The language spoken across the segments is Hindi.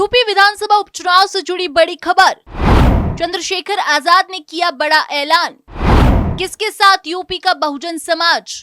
यूपी विधानसभा उपचुनाव से जुड़ी बड़ी खबर। चंद्रशेखर आजाद ने किया बड़ा ऐलान। किसके साथ यूपी का बहुजन समाज?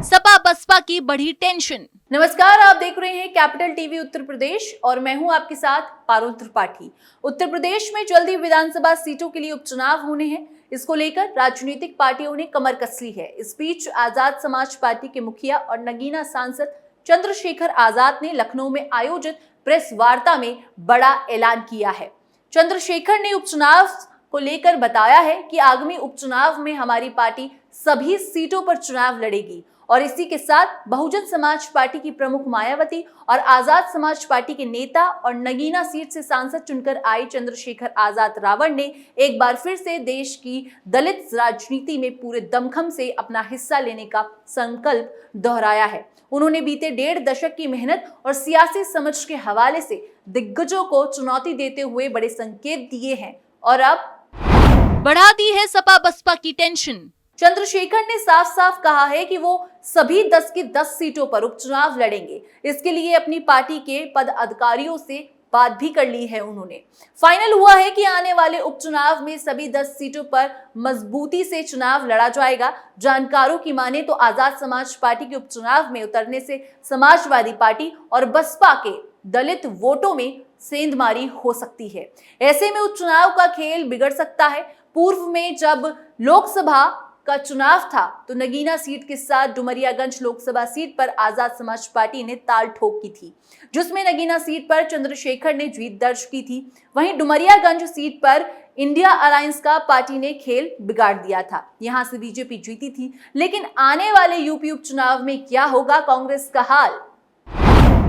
सपा बसपा की बढ़ी टेंशन। नमस्कार, आप देख रहे हैं कैपिटल टीवी उत्तर प्रदेश और मैं हूं आपके साथ पारुल त्रिपाठी। उत्तर प्रदेश में जल्दी विधानसभा सीटों के लिए उपचुनाव होने हैं। इसको लेकर राजनीतिक पार्टियों ने कमर कस ली है। इस बीच आजाद समाज पार्टी के मुखिया और नगीना सांसद चंद्रशेखर आजाद ने लखनऊ में आयोजित प्रेस वार्ता में बड़ा ऐलान किया है। चंद्रशेखर ने उपचुनाव को लेकर बताया है कि आगामी उपचुनाव में हमारी पार्टी सभी सीटों पर चुनाव लड़ेगी और इसी के साथ बहुजन समाज पार्टी की प्रमुख मायावती और आजाद समाज पार्टी के नेता और नगीना सीट से सांसद चुनकर आई चंद्रशेखर आजाद रावण ने एक बार फिर से देश की दलित राजनीति में पूरे दमखम से अपना हिस्सा लेने का संकल्प दोहराया है। उन्होंने बीते 1.5 दशक की मेहनत और सियासी समझ के हवाले से दिग्गजों को चुनौती देते हुए बड़े संकेत दिए हैं और अब बढ़ा दी है सपा बसपा की टेंशन। चंद्रशेखर ने साफ साफ कहा है कि वो सभी 10 की 10 सीटों पर उपचुनाव लड़ेंगे। इसके लिए अपनी पार्टी के पदाधिकारियों से बात भी कर ली है। उन्होंने फाइनल हुआ है कि आने वाले उपचुनाव में सभी 10 सीटों पर मजबूती से चुनाव लड़ा जाएगा। जानकारों की माने तो आजाद समाज पार्टी के उपचुनाव में उतरने से समाजवादी पार्टी और बसपा के दलित वोटों में सेंधमारी हो सकती है। ऐसे में उपचुनाव का खेल बिगड़ सकता है। पूर्व में जब लोकसभा का चुनाव था तो नगीना सीट के साथ डुमरियागंज लोकसभा सीट पर आजाद समाज पार्टी ने ताल ठोक की थी, जिसमें नगीना सीट पर चंद्रशेखर ने जीत दर्ज की थी। वहीं डुमरियागंज सीट पर इंडिया अलायंस का पार्टी ने खेल बिगाड़ दिया था। यहां से बीजेपी जीती थी। लेकिन आने वाले यूपी उपचुनाव में क्या होगा कांग्रेस का हाल?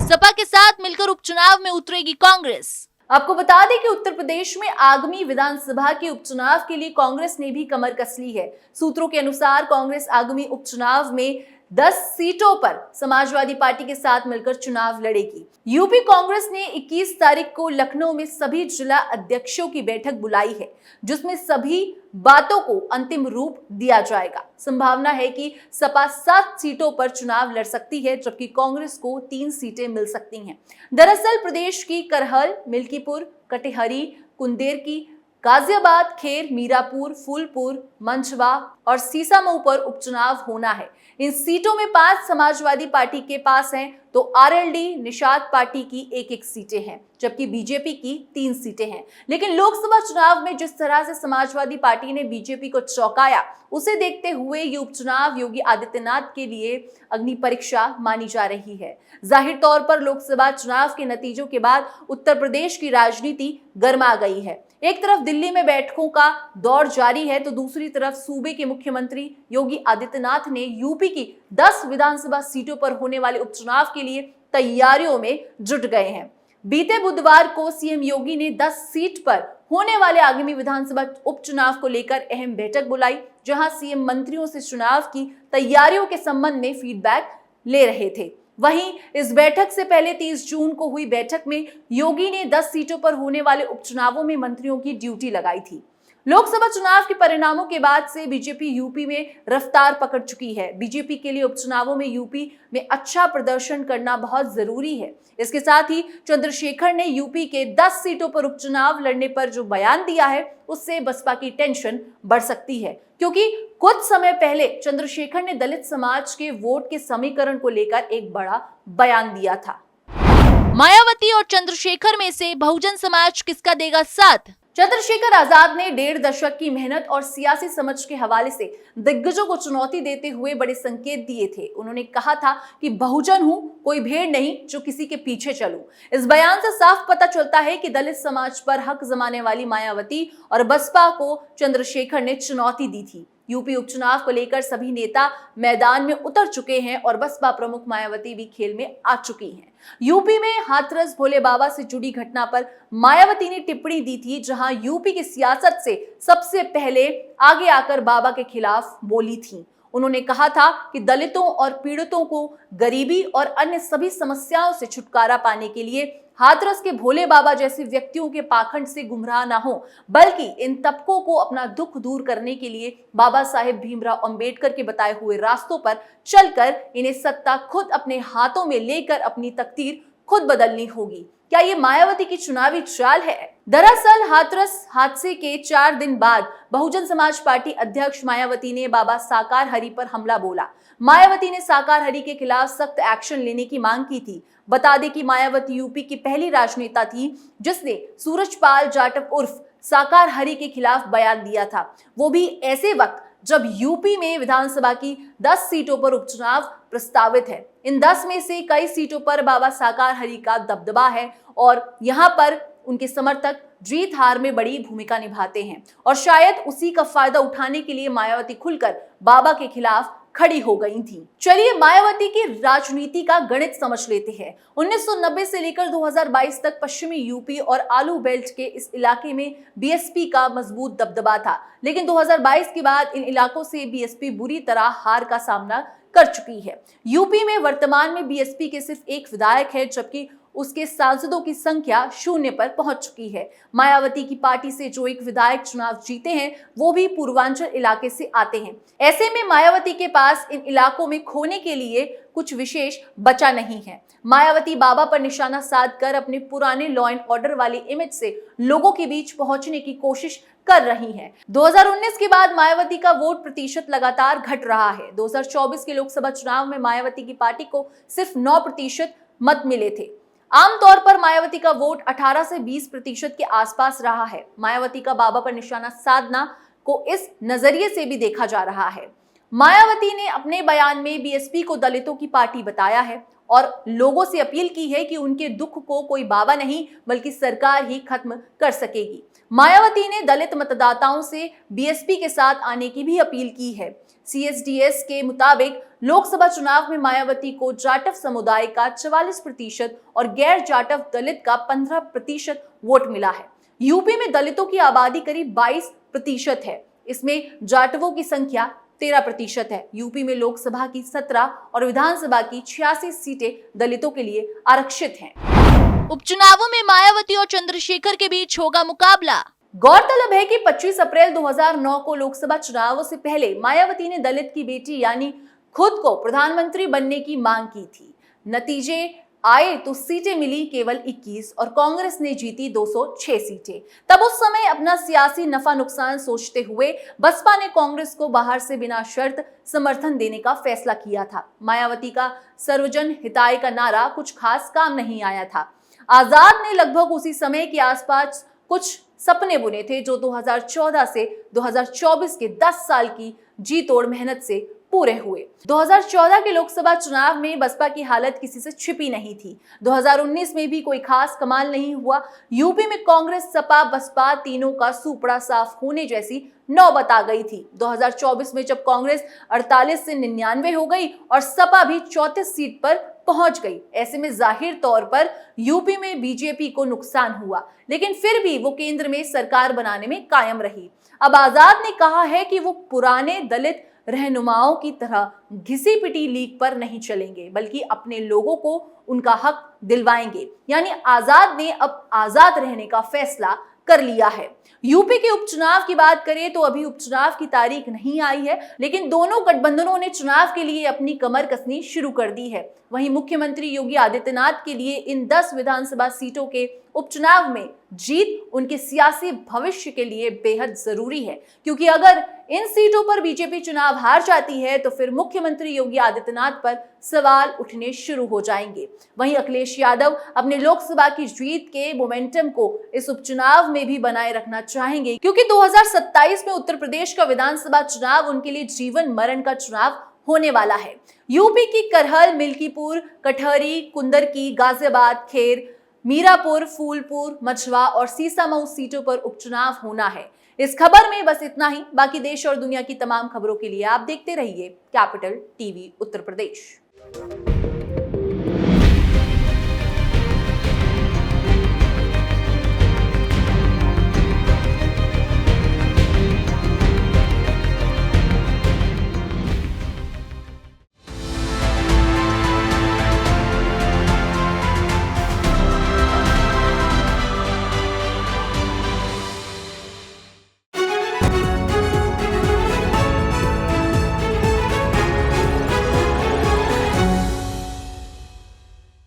सपा के साथ मिलकर उपचुनाव में उतरेगी कांग्रेस। आपको बता दें कि उत्तर प्रदेश में आगामी विधानसभा के उपचुनाव के लिए कांग्रेस ने भी कमर कस ली है। सूत्रों के अनुसार कांग्रेस आगामी उपचुनाव में 10 सीटों पर समाजवादी पार्टी के साथ मिलकर चुनाव लड़ेगी। यूपी कांग्रेस ने 21 तारीख को लखनऊ में सभी जिला अध्यक्षों की बैठक बुलाई है, जिसमें सभी बातों को अंतिम रूप दिया जाएगा। संभावना है कि सपा 7 सीटों पर चुनाव लड़ सकती है, जबकि कांग्रेस को 3 सीटें मिल सकती हैं। दरअसल प्रदेश की करहल, मिल्कीपुर, कटिहारी, कुंदेरकी, गाजियाबाद, खेर, मीरापुर, फूलपुर, मंझवा और सीसामऊ पर उपचुनाव होना है। इन सीटों में 5 समाजवादी पार्टी के पास हैं, तो आरएलडी निषाद पार्टी की 1-1 सीटें हैं, जबकि बीजेपी की 3 सीटें हैं। लेकिन लोकसभा चुनाव में जिस तरह से समाजवादी पार्टी ने बीजेपी को चौंकाया, उसे देखते हुए ये उपचुनाव योगी आदित्यनाथ के लिए अग्नि परीक्षा मानी जा रही है। जाहिर तौर पर लोकसभा चुनाव के नतीजों के बाद उत्तर प्रदेश की राजनीति गर्मा गई है। एक तरफ दिल्ली में बैठकों का दौर जारी है, तो दूसरी तरफ सूबे के मुख्यमंत्री योगी आदित्यनाथ ने यूपी की 10 विधानसभा सीटों पर होने वाले उपचुनाव के लिए तैयारियों में जुट गए हैं। बीते बुधवार को सीएम योगी ने 10 सीट पर होने वाले आगामी विधानसभा उपचुनाव को लेकर अहम बैठक बुलाई, जहां सीएम मंत्रियों से चुनाव की तैयारियों के संबंध में फीडबैक ले रहे थे। वहीं इस बैठक से पहले 30 जून को हुई बैठक में योगी ने 10 सीटों पर होने वाले उपचुनावों में मंत्रियों की ड्यूटी लगाई थी। लोकसभा चुनाव के परिणामों के बाद से बीजेपी यूपी में रफ्तार पकड़ चुकी है। बीजेपी के लिए उपचुनावों में यूपी में अच्छा प्रदर्शन करना बहुत जरूरी है। इसके साथ ही चंद्रशेखर ने यूपी के 10 सीटों पर उपचुनाव लड़ने पर जो बयान दिया है, उससे बसपा की टेंशन बढ़ सकती है, क्योंकि कुछ समय पहले चंद्रशेखर ने दलित समाज के वोट के समीकरण को लेकर एक बड़ा बयान दिया था। मायावती और चंद्रशेखर में से बहुजन समाज किसका देगा साथ? चंद्रशेखर आजाद ने 1.5 दशक की मेहनत और सियासी समझ के हवाले से दिग्गजों को चुनौती देते हुए बड़े संकेत दिए थे। उन्होंने कहा था कि बहुजन हूं, कोई भेड़ नहीं जो किसी के पीछे चलूं। इस बयान से साफ पता चलता है कि दलित समाज पर हक जमाने वाली मायावती और बसपा को चंद्रशेखर ने चुनौती दी थी। यूपी उपचुनाव को लेकर सभी नेता मैदान में उतर चुके हैं और बसपा प्रमुख मायावती भी खेल में आ चुकी हैं। यूपी में हाथरस भोले बाबा से जुड़ी घटना पर मायावती ने टिप्पणी दी थी, जहां यूपी की सियासत से सबसे पहले आगे आकर बाबा के खिलाफ बोली थी। उन्होंने कहा था कि दलितों और पीड़ितों को गरीबी और अन्य सभी समस्याओं से छुटकारा पाने के लिए हाथरस के भोले बाबा जैसे व्यक्तियों के पाखंड से गुमराह ना हो, बल्कि इन तबकों को अपना दुख दूर करने के लिए बाबा साहेब भीमराव अंबेडकर के बताए हुए रास्तों पर चलकर इन्हें सत्ता खुद अपने हाथों में लेकर अपनी तकदीर खुद बदलनी होगी। क्या ये मायावती की चुनावी चाल है? दरअसल हाथरस हादसे के 4 दिन बाद बहुजन समाज पार्टी अध्यक्ष मायावती ने बाबा साकार हरि पर हमला बोला। मायावती ने साकार हरि के खिलाफ सख्त एक्शन लेने की मांग की थी। बता दें कि मायावती यूपी की पहली राजनेता थी जिसने सूरजपाल जाटव उर्फ साकार हरि के खिलाफ बयान दिया था, वो भी ऐसे वक्त जब यूपी में विधानसभा की 10 सीटों पर उपचुनाव प्रस्तावित है। इन 10 में से कई सीटों पर बाबा साकार हरि का दबदबा है और यहाँ पर उनके समर्थक जीत हार में बड़ी भूमिका निभाते हैं और शायद उसी का फायदा उठाने के लिए मायावती खुलकर बाबा के खिलाफ खड़ी हो गई थी। चलिए मायावती की राजनीति का गणित समझ लेते हैं। 1990 से लेकर 2022 तक पश्चिमी यूपी और आलू बेल्ट के इस इलाके में बीएसपी का मजबूत दबदबा था, लेकिन 2022 के बाद इन इलाकों से बीएसपी बुरी तरह हार का सामना कर चुकी है। यूपी में वर्तमान में बीएसपी के सिर्फ एक विधायक है, जबकि उसके सांसदों की संख्या 0 पर पहुंच चुकी है। मायावती की पार्टी से जो एक विधायक चुनाव जीते हैं वो भी पूर्वांचल इलाके से आते हैं। ऐसे में मायावती के पास इन इलाकों में खोने के लिए कुछ विशेष बचा नहीं है। मायावती बाबा पर निशाना साधकर अपने पुराने लॉ एंड ऑर्डर वाली इमेज से लोगों के बीच पहुंचने की कोशिश कर रही हैं। 2019 के बाद मायावती का वोट प्रतिशत लगातार घट रहा है। 2024 के लोकसभा चुनाव में मायावती की पार्टी को सिर्फ 9% मत मिले थे। आमतौर पर मायावती का वोट 18 से 20% के आसपास रहा है। मायावती का बाबा पर निशाना साधना को इस नजरिए से भी देखा जा रहा है। मायावती ने अपने बयान में बीएसपी को दलितों की पार्टी बताया है और लोगों से अपील की है कि उनके दुख को कोई बाबा नहीं बल्कि सरकार ही खत्म कर सकेगी। मायावती ने दलित मतदाताओं से बीएसपी के साथ आने की भी अपील की है। सीएसडीएस के मुताबिक लोकसभा चुनाव में मायावती को जाटव समुदाय का 44% और गैर जाटव दलित का 15% वोट मिला है। यूपी में दलितों की आबादी करीब 22% है, इसमें जाटवों की संख्या 13% है। यूपी में लोकसभा की 17 और विधानसभा की 86 सीटें दलितों के लिए आरक्षित हैं। उपचुनावों में मायावती और चंद्रशेखर के बीच होगा मुकाबला। गौरतलब है कि 25 अप्रैल 2009 को लोकसभा चुनावों से पहले मायावती ने दलित की बेटी यानी खुद को प्रधानमंत्री बनने की मांग की थी। नतीजे आए तो सीटें मिली केवल 21 और कांग्रेस ने जीती 206 सीटें। तब उस समय अपना सियासी नफा नुकसान सोचते हुए बसपा ने कांग्रेस को बाहर से बिना शर्त समर्थन देने का फैसला किया था। मायावती का सर्वजन हिताय का नारा कुछ खास काम नहीं आया था। आजाद ने लगभग उसी समय के आसपास कुछ सपने बुने थे जो 2014 से 2024 के 10 साल की जी तोड़ मेहनत से पूरे हुए। 2014 के लोकसभा चुनाव में बसपा की हालत किसी से छिपी नहीं थी। 2019 में भी कोई खास कमाल नहीं हुआ। यूपी में कांग्रेस, सपा, बसपा तीनों का सुपड़ा साफ होने जैसी नौबत आ गई थी। 2024 में जब कांग्रेस 48 से 99 हो गई और सपा भी 34 सीट पर पहुंच गई, ऐसे में जाहिर तौर पर यूपी में बीजेपी को नुकसान हुआ, लेकिन फिर भी वो केंद्र में सरकार बनाने में कायम रही। अब आजाद ने कहा है कि वो पुराने दलित रहनुमाओं की तरह घिसी पिटी लीक पर नहीं चलेंगे, बल्कि अपने लोगों को उनका हक दिलवाएंगे। यानी आजाद ने अब आजाद रहने का फैसला कर लिया है। यूपी के उपचुनाव की बात करें तो अभी उपचुनाव की तारीख नहीं आई है, लेकिन दोनों गठबंधनों ने चुनाव के लिए अपनी कमर कसनी शुरू कर दी है। वहीं मुख्यमंत्री योगी आदित्यनाथ के लिए इन 10 विधानसभा सीटों के उपचुनाव में जीत उनके सियासी भविष्य के लिए बेहद जरूरी है, क्योंकि अगर इन सीटों पर बीजेपी चुनाव हार जाती है तो फिर मुख्यमंत्री योगी आदित्यनाथ पर सवाल उठने शुरू हो जाएंगे। वहीं अखिलेश यादव अपने लोकसभा की जीत के मोमेंटम को इस उपचुनाव में भी बनाए रखना चाहेंगे, क्योंकि 2027 में उत्तर प्रदेश का विधानसभा चुनाव उनके लिए जीवन मरण का चुनाव होने वाला है। यूपी की करहल, मिल्कीपुर, कटहरी, कुंदरकी, गाजियाबाद, खेर, मीरापुर, फूलपुर, मछवा और सीसामऊ सीटों पर उपचुनाव होना है। इस खबर में बस इतना ही। बाकी देश और दुनिया की तमाम खबरों के लिए आप देखते रहिए कैपिटल टीवी उत्तर प्रदेश।